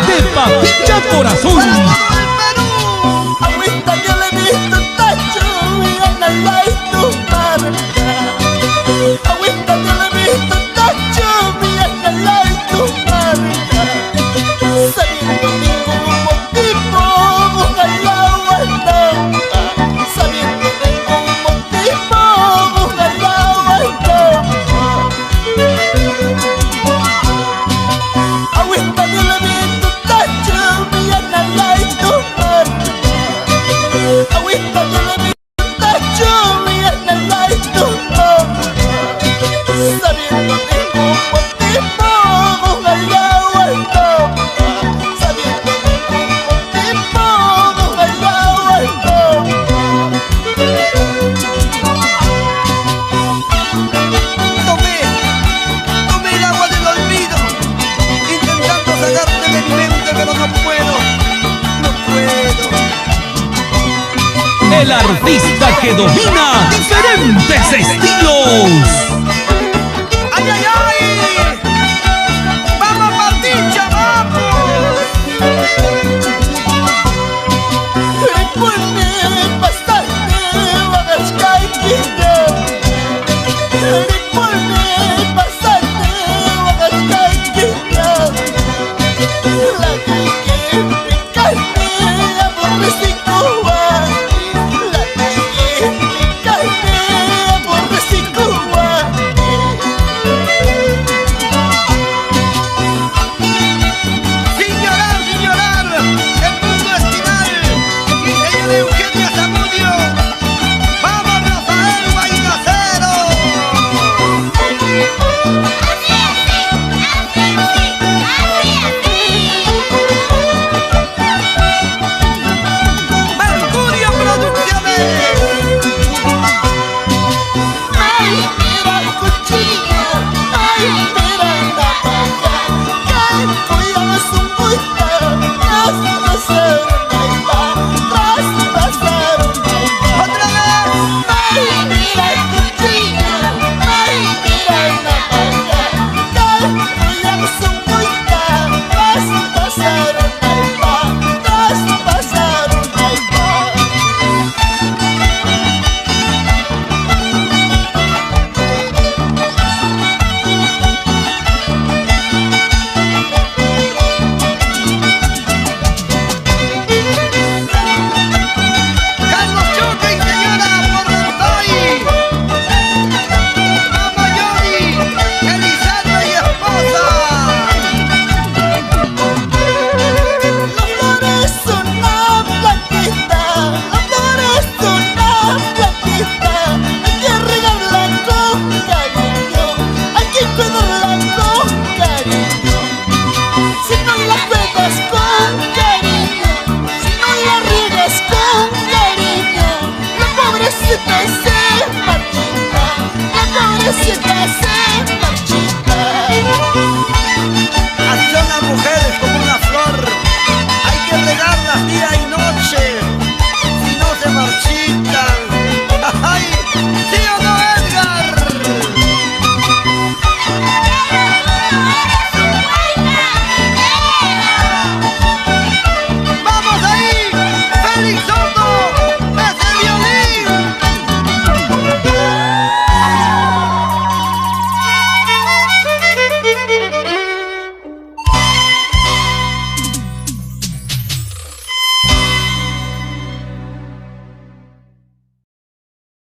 de Papicha Corazon. Agüita, yo le he visto tacho en el light tu marca. Agüita, yo le he visto tacho en el light tu marca. Sabiendo ningún motivo busca el agua en trampa. Sabiendo ningún motivo busca el agua en trampa. Agüita, yo le he visto tacho en el light tu marca. Agüita, yo le he visto tacho en el light tu marca. Sabiendo ningún motivo busca el agua en trampa. Sabiendo ningún motivo busca el agua en trampa. Tomé el agua del olvido, intentando sacarte de mi mente, pero no puedo. El artista que domina diferentes estilos.